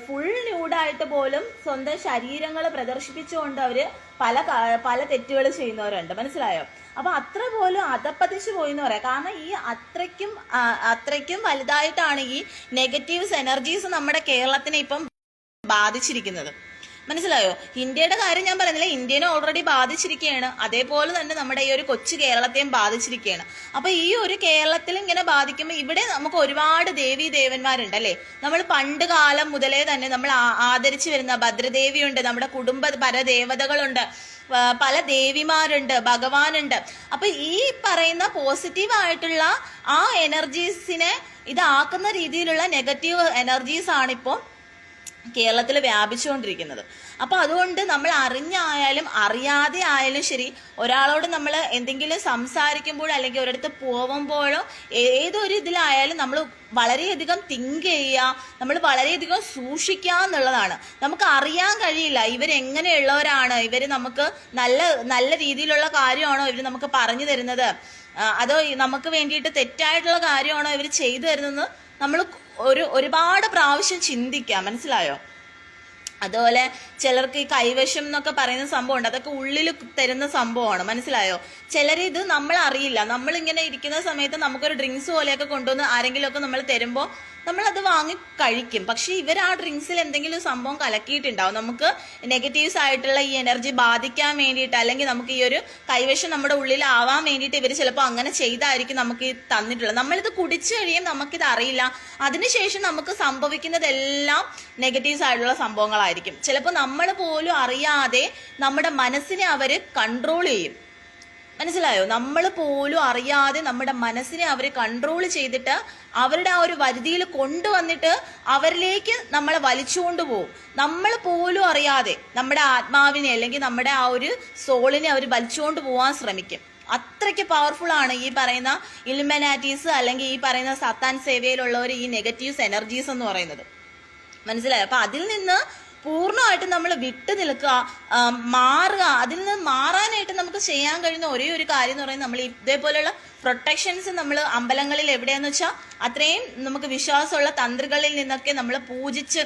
ഫുൾ ന്യൂഡായിട്ട് പോലും സ്വന്തം ശരീരങ്ങൾ പ്രദർശിപ്പിച്ചുകൊണ്ട് അവര് പല തെറ്റുകൾ ചെയ്യുന്നവരുണ്ട്. മനസ്സിലായോ? അപ്പൊ അത്ര പോലും അധപ്പതിച്ചു പോയി എന്ന് പറയാം. കാരണം ഈ അത്രയ്ക്കും വലുതായിട്ടാണ് ഈ നെഗറ്റീവ്സ് എനർജീസ് നമ്മുടെ കേരളത്തിനെ ഇപ്പം ബാധിച്ചിരിക്കുന്നത്. മനസ്സിലായോ? ഇന്ത്യയുടെ കാര്യം ഞാൻ പറയുന്നില്ല, ഇന്ത്യനെ ഓൾറെഡി ബാധിച്ചിരിക്കുകയാണ്. അതേപോലെ തന്നെ നമ്മുടെ ഈ ഒരു കൊച്ചു കേരളത്തെയും ബാധിച്ചിരിക്കുകയാണ്. അപ്പൊ ഈ ഒരു കേരളത്തിൽ ഇങ്ങനെ ബാധിക്കുമ്പോൾ ഇവിടെ നമുക്ക് ഒരുപാട് ദേവീ ദേവന്മാരുണ്ട് അല്ലെ. നമ്മൾ പണ്ട് കാലം മുതലേ തന്നെ നമ്മൾ ആദരിച്ചു വരുന്ന ഭദ്രദേവിയുണ്ട്, നമ്മുടെ കുടുംബ പരദേവതകളുണ്ട്, പല ദേവിമാരുണ്ട്, ഭഗവാനുണ്ട്. അപ്പൊ ഈ പറയുന്ന പോസിറ്റീവ് ആയിട്ടുള്ള ആ എനർജീസിനെ ഇതാക്കുന്ന രീതിയിലുള്ള നെഗറ്റീവ് എനർജീസ് ആണ് ഇപ്പോൾ കേരളത്തിൽ വ്യാപിച്ചുകൊണ്ടിരിക്കുന്നത്. അപ്പൊ അതുകൊണ്ട് നമ്മൾ അറിഞ്ഞായാലും അറിയാതെ ആയാലും ശരി, ഒരാളോട് നമ്മൾ എന്തെങ്കിലും സംസാരിക്കുമ്പോഴോ അല്ലെങ്കിൽ ഒരിടത്ത് പോകുമ്പോഴോ ഏതൊരു ഇതിലായാലും നമ്മൾ വളരെയധികം തിങ്ക് ചെയ്യുക, നമ്മൾ വളരെയധികം സൂക്ഷിക്കുക എന്നുള്ളതാണ്. നമുക്ക് അറിയാൻ കഴിയില്ല ഇവരെങ്ങനെയുള്ളവരാണ്, ഇവർ നമുക്ക് നല്ല രീതിയിലുള്ള കാര്യമാണോ ഇവർ നമുക്ക് പറഞ്ഞു തരുന്നത്, അതോ നമുക്ക് വേണ്ടിയിട്ട് തെറ്റായിട്ടുള്ള കാര്യമാണോ ഇവർ ചെയ്തു തരുന്നത്, നമ്മൾ ഒരുപാട് പ്രാവശ്യം ചിന്തിക്കാം. മനസ്സിലായോ? അതുപോലെ ചിലർക്ക് ഈ കൈവശം എന്നൊക്കെ പറയുന്ന സംഭവം ഉണ്ട്, അതൊക്കെ ഉള്ളിൽ തരുന്ന സംഭവമാണ്. മനസ്സിലായോ? ചിലരിത് നമ്മൾ അറിയില്ല. നമ്മളിങ്ങനെ ഇരിക്കുന്ന സമയത്ത് നമുക്കൊരു ഡ്രിങ്ക്സ് പോലെയൊക്കെ കൊണ്ടുവന്ന് ആരെങ്കിലുമൊക്കെ നമ്മൾ തരുമ്പോൾ നമ്മളത് വാങ്ങി കഴിക്കും. പക്ഷെ ഇവർ ആ ഡ്രിങ്ക്സിൽ എന്തെങ്കിലും സംഭവം കലക്കിയിട്ടുണ്ടാവും, നമുക്ക് നെഗറ്റീവ്സ് ആയിട്ടുള്ള ഈ എനർജി ബാധിക്കാൻ വേണ്ടിയിട്ട്, അല്ലെങ്കിൽ നമുക്ക് ഈ ഒരു കൈവശം നമ്മുടെ ഉള്ളിൽ ആവാൻ വേണ്ടിയിട്ട് ഇവർ ചിലപ്പോൾ അങ്ങനെ ചെയ്തായിരിക്കും നമുക്ക് തന്നിട്ടുള്ളത്. നമ്മളിത് കുടിച്ചു കഴിയും, നമുക്കിത് അറിയില്ല. അതിനുശേഷം നമുക്ക് സംഭവിക്കുന്നതെല്ലാം നെഗറ്റീവ്സ് ആയിട്ടുള്ള സംഭവങ്ങളായിരിക്കും. ചിലപ്പോൾ നമ്മൾ പോലും അറിയാതെ നമ്മുടെ മനസ്സിനെ അവർ കൺട്രോൾ ചെയ്യും. മനസ്സിലായോ? നമ്മൾ പോലും അറിയാതെ നമ്മുടെ മനസ്സിനെ അവർ കൺട്രോൾ ചെയ്തിട്ട് അവരുടെ ആ ഒരു വരുതിയിൽ കൊണ്ടുവന്നിട്ട് അവരിലേക്ക് നമ്മളെ വലിച്ചുകൊണ്ട് പോകും. നമ്മൾ പോലും അറിയാതെ നമ്മുടെ ആത്മാവിനെ അല്ലെങ്കിൽ നമ്മുടെ ആ ഒരു സോളിനെ അവർ വലിച്ചുകൊണ്ട് പോകാൻ ശ്രമിക്കും. അത്രയ്ക്ക് പവർഫുൾ ആണ് ഈ പറയുന്ന ഇലുമിനാറ്റീസ് അല്ലെങ്കിൽ ഈ പറയുന്ന സത്താൻ സേവയിലുള്ളവർ, ഈ നെഗറ്റീവ്സ് എനർജീസ് എന്ന് പറയുന്നത്. മനസ്സിലായോ? അപ്പൊ അതിൽ നിന്ന് പൂർണ്ണമായിട്ട് നമ്മൾ വിട്ടു നിൽക്കുക, മാറുക. അതിൽ നിന്ന് മാറാനായിട്ട് നമുക്ക് ചെയ്യാൻ കഴിയുന്ന ഒരേ ഒരു കാര്യം എന്ന് പറയുന്നത്, നമ്മൾ ഇതേപോലെയുള്ള പ്രൊട്ടക്ഷൻസ് നമ്മൾ അമ്പലങ്ങളിൽ എവിടെയാന്ന് വെച്ചാൽ അത്രയും നമുക്ക് വിശ്വാസമുള്ള തന്ത്രികളിൽ നിന്നൊക്കെ നമ്മൾ പൂജിച്ച്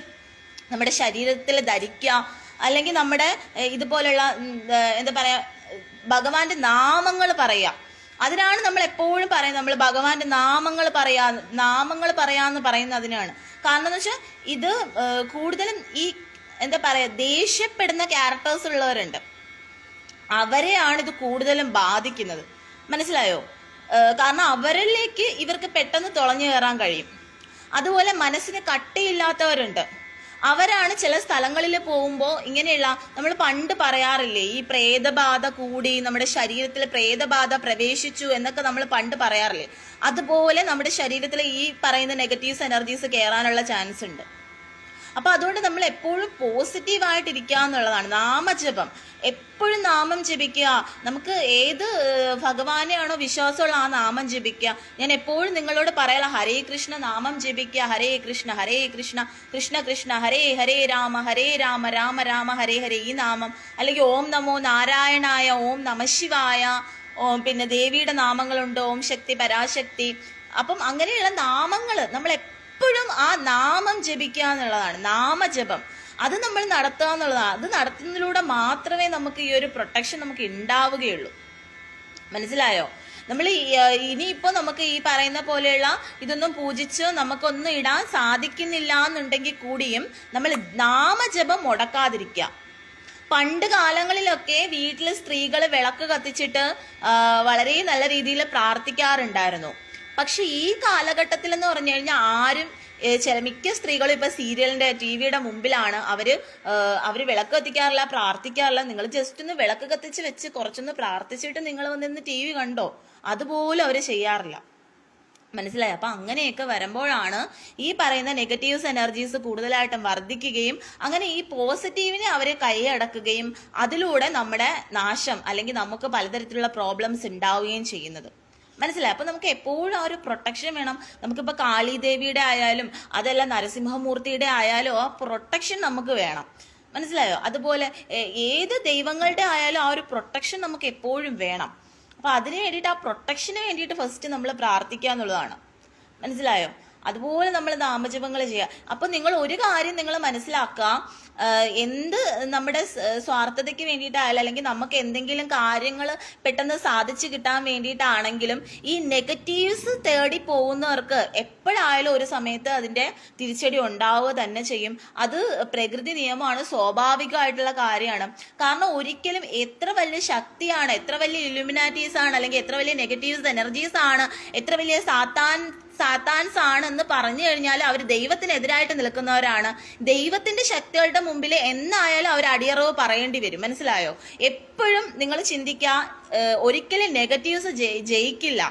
നമ്മുടെ ശരീരത്തിൽ ധരിക്കുക, അല്ലെങ്കിൽ നമ്മുടെ ഇതുപോലുള്ള എന്താ പറയാ ഭഗവാന്റെ നാമങ്ങൾ പറയാ. അതിനാണ് നമ്മൾ എപ്പോഴും പറയുന്നത്, നമ്മൾ ഭഗവാന്റെ നാമങ്ങൾ പറയാന്ന് പറയുന്നത് അതിനാണ്. കാരണം എന്ന് വെച്ചാൽ ഇത് കൂടുതലും ഈ എന്താ പറയാ ദേഷ്യപ്പെടുന്ന ക്യാരക്ടേഴ്സ് ഉള്ളവരുണ്ട്, അവരെയാണ് ഇത് കൂടുതലും ബാധിക്കുന്നത്. മനസ്സിലായോ? കാരണം അവരിലേക്ക് ഇവർക്ക് പെട്ടെന്ന് തുളഞ്ഞു കയറാൻ കഴിയും. അതുപോലെ മനസ്സിന് കട്ടിയില്ലാത്തവരുണ്ട്, അവരാണ് ചില സ്ഥലങ്ങളിൽ പോകുമ്പോൾ ഇങ്ങനെയുള്ള, നമ്മൾ പണ്ട് പറയാറില്ലേ ഈ പ്രേതബാധ കൂടി നമ്മുടെ ശരീരത്തിൽ പ്രേതബാധ പ്രവേശിച്ചു എന്നൊക്കെ നമ്മൾ പണ്ട് പറയാറില്ലേ, അതുപോലെ നമ്മുടെ ശരീരത്തിൽ ഈ പറയുന്ന നെഗറ്റീവ്സ് എനർജീസ് കയറാനുള്ള ചാൻസ് ഉണ്ട്. അപ്പൊ അതുകൊണ്ട് നമ്മൾ എപ്പോഴും പോസിറ്റീവായിട്ടിരിക്കുക എന്നുള്ളതാണ്. നാമജപം, എപ്പോഴും നാമം ജപിക്കുക. നമുക്ക് ഏത് ഭഗവാനെയാണോ വിശ്വാസമുള്ള ആ നാമം ജപിക്കുക. ഞാൻ എപ്പോഴും നിങ്ങളോട് പറയാനുള്ള ഹരേ കൃഷ്ണ നാമം ജപിക്കുക. ഹരേ കൃഷ്ണ കൃഷ്ണ കൃഷ്ണ ഹരേ ഹരേ രാമ രാമ രാമ ഹരേ ഹരേ, ഈ നാമം. അല്ലെങ്കിൽ ഓം നമോ നാരായണായ, ഓം നമശിവായ, പിന്നെ ദേവിയുടെ നാമങ്ങളുണ്ട്, ഓം ശക്തി പരാശക്തി. അപ്പം അങ്ങനെയുള്ള നാമങ്ങൾ നമ്മൾ എപ്പോഴും ആ നാമം ജപിക്കുക എന്നുള്ളതാണ്, നാമജപം. അത് നമ്മൾ നടത്തുക എന്നുള്ളതാണ്. അത് നടത്തുന്നതിലൂടെ മാത്രമേ നമുക്ക് ഈ ഒരു പ്രൊട്ടക്ഷൻ നമുക്ക് ഉണ്ടാവുകയുള്ളൂ. മനസ്സിലായോ? നമ്മൾ ഇനിയിപ്പോൾ നമുക്ക് ഈ പറയുന്ന പോലെയുള്ള ഇതൊന്നും പൂജിച്ച് നമുക്കൊന്നും ഇടാൻ സാധിക്കുന്നില്ല എന്നുണ്ടെങ്കിൽ കൂടിയും നമ്മൾ നാമജപം മുടക്കാതിരിക്കുക. പണ്ട് കാലങ്ങളിലൊക്കെ വീട്ടിൽ സ്ത്രീകൾ വിളക്ക് കത്തിച്ചിട്ട് വളരെ നല്ല രീതിയിൽ പ്രാർത്ഥിക്കാറുണ്ടായിരുന്നു. പക്ഷെ ഈ കാലഘട്ടത്തിൽ എന്ന് പറഞ്ഞു കഴിഞ്ഞാൽ ആരും മിക്ക സ്ത്രീകളും ഇപ്പൊ സീരിയലിന്റെ ടിവിയുടെ മുമ്പിലാണ്. അവര് വിളക്ക് കത്തിക്കാറില്ല, പ്രാർത്ഥിക്കാറില്ല. നിങ്ങൾ ജസ്റ്റ് ഒന്ന് വിളക്ക് കത്തിച്ച് വെച്ച് കുറച്ചൊന്ന് പ്രാർത്ഥിച്ചിട്ട് നിങ്ങൾ വന്നിരുന്ന് ടി വി കണ്ടോ, അതുപോലും അവര് ചെയ്യാറില്ല. മനസ്സിലായി? അപ്പൊ അങ്ങനെയൊക്കെ വരുമ്പോഴാണ് ഈ പറയുന്ന നെഗറ്റീവ്സ് എനർജീസ് കൂടുതലായിട്ടും വർദ്ധിക്കുകയും അങ്ങനെ ഈ പോസിറ്റീവിനെ അവരെ കൈയടക്കുകയും അതിലൂടെ നമ്മുടെ നാശം അല്ലെങ്കിൽ നമുക്ക് പലതരത്തിലുള്ള പ്രോബ്ലംസ് ഉണ്ടാവുകയും ചെയ്യുന്നത്. മനസ്സിലായി? അപ്പൊ നമുക്ക് എപ്പോഴും ആ ഒരു പ്രൊട്ടക്ഷൻ വേണം. നമുക്കിപ്പോ കാളിദേവിയുടെ ആയാലും അതല്ല നരസിംഹമൂർത്തിയുടെ ആയാലും ആ പ്രൊട്ടക്ഷൻ നമുക്ക് വേണം. മനസ്സിലായോ? അതുപോലെ ഏത് ദൈവങ്ങളുടെ ആയാലും ആ ഒരു പ്രൊട്ടക്ഷൻ നമുക്ക് എപ്പോഴും വേണം. അപ്പൊ അതിന് വേണ്ടിയിട്ട്, ആ പ്രൊട്ടക്ഷന് വേണ്ടിയിട്ട് ഫസ്റ്റ് നമ്മൾ പ്രാർത്ഥിക്കുക എന്നുള്ളതാണ്. മനസ്സിലായോ? അതുപോലെ നമ്മൾ നാമജപങ്ങൾ ചെയ്യുക. അപ്പൊ നിങ്ങൾ ഒരു കാര്യം നിങ്ങൾ മനസ്സിലാക്കുക, എന്ത് നമ്മുടെ സ്വാർത്ഥതയ്ക്ക് വേണ്ടിയിട്ടായാലും അല്ലെങ്കിൽ നമുക്ക് എന്തെങ്കിലും കാര്യങ്ങൾ പെട്ടെന്ന് സാധിച്ചു കിട്ടാൻ വേണ്ടിയിട്ടാണെങ്കിലും ഈ നെഗറ്റീവ്സ് തേടി പോകുന്നവർക്ക് എപ്പോഴായാലും ഒരു സമയത്ത് അതിന്റെ തിരിച്ചടി ഉണ്ടാവുക തന്നെ ചെയ്യും. അത് പ്രകൃതി നിയമമാണ്, സ്വാഭാവികമായിട്ടുള്ള കാര്യമാണ്. കാരണം ഒരിക്കലും എത്ര വലിയ ശക്തിയാണ്, എത്ര വലിയ ഇലുമിനാറ്റീസ് ആണ്, അല്ലെങ്കിൽ എത്ര വലിയ നെഗറ്റീവ്സ് എനർജീസ് ആണ്, എത്ര വലിയ സാത്താൻസ് ആണെന്ന് പറഞ്ഞു കഴിഞ്ഞാൽ അവർ ദൈവത്തിനെതിരായിട്ട് നിൽക്കുന്നവരാണ്. ദൈവത്തിന്റെ ശക്തികളുടെ മുമ്പിൽ എന്നായാലും അവർ അടിയറവ് പറയേണ്ടി വരും. മനസ്സിലായോ? എപ്പോഴും നിങ്ങൾ ചിന്തിക്കുക, ഒരിക്കലും നെഗറ്റീവ്സ് ജയിക്കില്ല.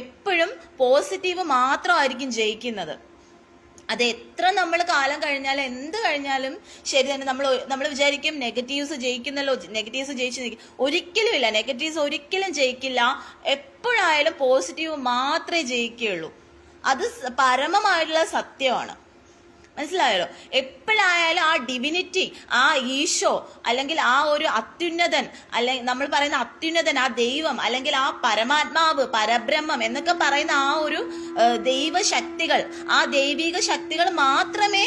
എപ്പോഴും പോസിറ്റീവ് മാത്രമായിരിക്കും ജയിക്കുന്നത്. അത് എത്ര നമ്മൾ കാലം കഴിഞ്ഞാലും എന്ത് കഴിഞ്ഞാലും ശരി തന്നെ. നമ്മൾ വിചാരിക്കും നെഗറ്റീവ്സ് ജയിക്കുന്നല്ലോ, നെഗറ്റീവ്സ് ജയിച്ചു നിൽക്കും. ഒരിക്കലും ഇല്ല, നെഗറ്റീവ്സ് ഒരിക്കലും ജയിക്കില്ല. എപ്പോഴായാലും പോസിറ്റീവ് മാത്രമേ ജയിക്കുകയുള്ളൂ. അത് പരമമായിട്ടുള്ള സത്യമാണ്. മനസ്സിലായല്ലോ? എപ്പോഴായാലും ആ ഡിവിനിറ്റി, ആ ഈശോ, അല്ലെങ്കിൽ ആ ഒരു അത്യുന്നതൻ, അല്ലെങ്കിൽ നമ്മൾ പറയുന്ന അത്യുന്നതൻ, ആ ദൈവം, അല്ലെങ്കിൽ ആ പരമാത്മാവ്, പരബ്രഹ്മം എന്നൊക്കെ പറയുന്ന ആ ഒരു ദൈവശക്തികൾ, ആ ദൈവിക ശക്തികൾ മാത്രമേ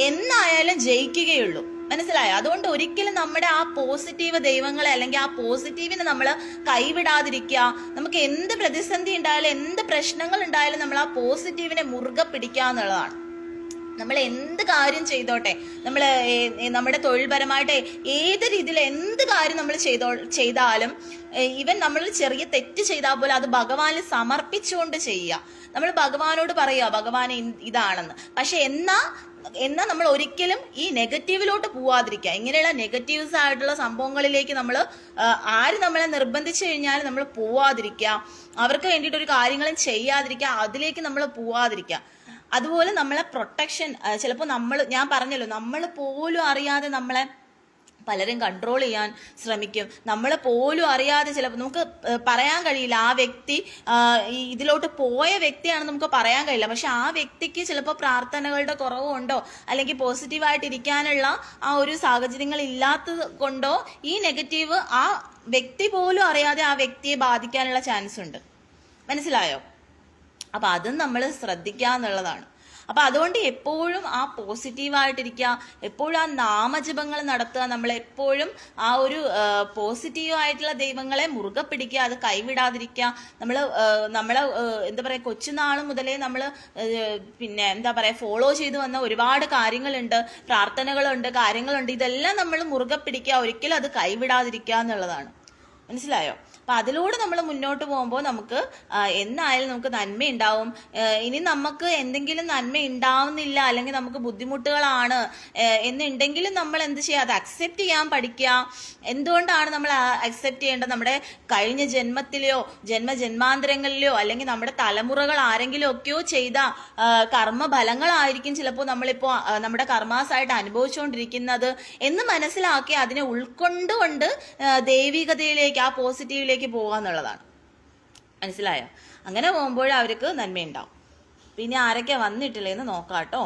എന്നായാലും ജയിക്കുകയുള്ളൂ. മനസ്സിലായോ? അതുകൊണ്ട് ഒരിക്കലും നമ്മുടെ ആ പോസിറ്റീവ് ദൈവങ്ങളെ അല്ലെങ്കിൽ ആ പോസിറ്റീവിനെ നമ്മൾ കൈവിടാതിരിക്കുക. നമുക്ക് എന്ത് പ്രതിസന്ധി ഉണ്ടായാലും എന്ത് പ്രശ്നങ്ങൾ ഉണ്ടായാലും നമ്മൾ ആ പോസിറ്റീവിനെ മുറുകെ പിടിക്കുക എന്നുള്ളതാണ്. നമ്മൾ എന്ത് കാര്യം ചെയ്തോട്ടെ, നമ്മൾ നമ്മുടെ തൊഴിൽപരമായിട്ട് ഏത് രീതിയിൽ എന്ത് കാര്യം നമ്മൾ ചെയ്താലും, ഈവൻ നമ്മൾ ചെറിയ തെറ്റ് ചെയ്താൽ പോലും അത് ഭഗവാനിൽ സമർപ്പിച്ചുകൊണ്ട് ചെയ്യുക. നമ്മൾ ഭഗവാനോട് പറയുക ഭഗവാൻ ഇതാണെന്ന്. പക്ഷെ എന്നാ നമ്മൾ ഒരിക്കലും ഈ നെഗറ്റീവിലോട്ട് പോവാതിരിക്കുക. ഇങ്ങനെയുള്ള നെഗറ്റീവ്സ് ആയിട്ടുള്ള സംഭവങ്ങളിലേക്ക് ആര് നമ്മളെ നിർബന്ധിച്ചു കഴിഞ്ഞാൽ നമ്മൾ പോവാതിരിക്കുക. അവർക്ക് വേണ്ടിയിട്ട് ഒരു കാര്യങ്ങളും ചെയ്യാതിരിക്കുക, അതിലേക്ക് നമ്മൾ പോവാതിരിക്കുക. അതുപോലെ നമ്മളെ പ്രൊട്ടക്ഷൻ, ചിലപ്പോൾ ഞാൻ പറഞ്ഞല്ലോ, നമ്മൾ പോലും അറിയാതെ നമ്മളെ പലരും കൺട്രോൾ ചെയ്യാൻ ശ്രമിക്കും. നമ്മൾ പോലും അറിയാതെ ചിലപ്പോൾ നമുക്ക് പറയാൻ കഴിയില്ല ആ വ്യക്തി ഇതിലോട്ട് പോയ വ്യക്തിയാണ് നമുക്ക് പറയാൻ കഴിയില്ല. പക്ഷെ ആ വ്യക്തിക്ക് ചിലപ്പോൾ പ്രാർത്ഥനകളുടെ കുറവുണ്ടോ അല്ലെങ്കിൽ പോസിറ്റീവായിട്ടിരിക്കാനുള്ള ആ ഒരു സാഹചര്യങ്ങൾ ഇല്ലാത്തത് കൊണ്ടോ ഈ നെഗറ്റീവ് ആ വ്യക്തി പോലും അറിയാതെ ആ വ്യക്തിയെ ബാധിക്കാനുള്ള ചാൻസ് ഉണ്ട്. മനസ്സിലായോ? അപ്പം അതും നമ്മൾ ശ്രദ്ധിക്കുക എന്നുള്ളതാണ്. അപ്പം അതുകൊണ്ട് എപ്പോഴും ആ പോസിറ്റീവായിട്ടിരിക്കുക, എപ്പോഴും ആ നാമജപങ്ങൾ നടത്തുക, നമ്മളെപ്പോഴും ആ ഒരു പോസിറ്റീവായിട്ടുള്ള ദൈവങ്ങളെ മുറുകെ പിടിക്കുക, അത് കൈവിടാതിരിക്കുക. നമ്മളെ എന്താ പറയുക, കൊച്ചുനാൾ മുതലേ നമ്മൾ പിന്നെ എന്താ പറയുക ഫോളോ ചെയ്ത് വന്ന ഒരുപാട് കാര്യങ്ങളുണ്ട്, പ്രാർത്ഥനകളുണ്ട്, കാര്യങ്ങളുണ്ട്. ഇതെല്ലാം നമ്മൾ മുറുകെ പിടിക്കുക, ഒരിക്കലും അത് കൈവിടാതിരിക്കുക എന്നുള്ളതാണ്. മനസ്സിലായോ? അപ്പം അതിലൂടെ നമ്മൾ മുന്നോട്ട് പോകുമ്പോൾ നമുക്ക് എന്നായാലും നമുക്ക് നന്മയുണ്ടാവും. ഇനി നമുക്ക് എന്തെങ്കിലും നന്മ ഉണ്ടാവുന്നില്ല അല്ലെങ്കിൽ നമുക്ക് ബുദ്ധിമുട്ടുകളാണ് എന്നുണ്ടെങ്കിലും നമ്മൾ എന്ത് ചെയ്യുക, അത് അക്സെപ്റ്റ് ചെയ്യാൻ പഠിക്കുക. എന്തുകൊണ്ടാണ് നമ്മൾ അക്സെപ്റ്റ് ചെയ്യേണ്ടത്? നമ്മുടെ കഴിഞ്ഞ ജന്മത്തിലെയോ ജന്മജന്മാന്തരങ്ങളിലെയോ അല്ലെങ്കിൽ നമ്മുടെ തലമുറകൾ ആരെങ്കിലും ഒക്കെയോ ചെയ്ത കർമ്മഫലങ്ങളായിരിക്കും ചിലപ്പോൾ നമ്മളിപ്പോൾ നമ്മുടെ കർമാസായിട്ട് അനുഭവിച്ചുകൊണ്ടിരിക്കുന്നത് എന്ന് മനസ്സിലാക്കി അതിനെ ഉൾക്കൊണ്ടുകൊണ്ട് ദൈവികതയിലേക്ക്, ആ പോസിറ്റീവിലേക്ക് പോകാന്നുള്ളതാണ്. മനസ്സിലായോ? അങ്ങനെ പോകുമ്പോൾ അവർക്ക് നന്മയുണ്ടാവും. പിന്നെ ആരൊക്കെ വന്നിട്ടില്ലെന്ന് നോക്കാം കേട്ടോ.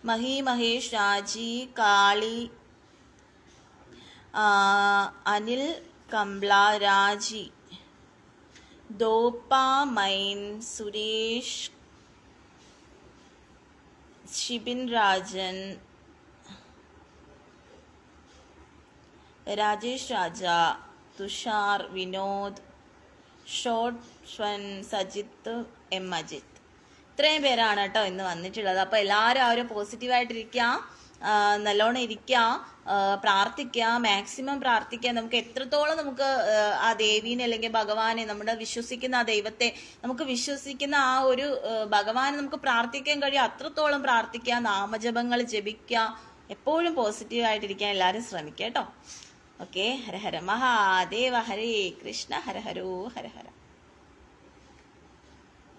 മഹി, മഹേഷ്, രാജി, കാളി, അനിൽ, കംബ്ല, രാജി, ദോപ്പ, മൈൻ, സുരേഷ്, ഷിബിൻ രാജൻ, രാജേഷ് രാജ, തുഷാർ, വിനോദ്, ഷോട്ട്, സ്വൻ, സജിത്ത്, എം അജിത്ത്. ഇത്രയും പേരാണ് കേട്ടോ ഇന്ന് വന്നിട്ടുള്ളത്. അപ്പോൾ എല്ലാവരും ആ ഒരു പോസിറ്റീവായിട്ടിരിക്കുക, നല്ലോണം ഇരിക്കുക, പ്രാർത്ഥിക്കുക, മാക്സിമം പ്രാർത്ഥിക്കുക. നമുക്ക് എത്രത്തോളം നമുക്ക് ആ ദേവീനെ അല്ലെങ്കിൽ ഭഗവാനെ, നമ്മുടെ വിശ്വസിക്കുന്ന ആ ദൈവത്തെ, നമുക്ക് വിശ്വസിക്കുന്ന ആ ഒരു ഭഗവാനെ നമുക്ക് പ്രാർത്ഥിക്കാൻ കഴിയും, അത്രത്തോളം പ്രാർത്ഥിക്കുക, നാമജപങ്ങൾ ജപിക്കുക, എപ്പോഴും പോസിറ്റീവായിട്ടിരിക്കാൻ എല്ലാവരും ശ്രമിക്കുക കേട്ടോ. ഓക്കെ. ഹര ഹര മഹാദേവ, ഹരേ കൃഷ്ണ, ഹര ഹരോ ഹര ഹര.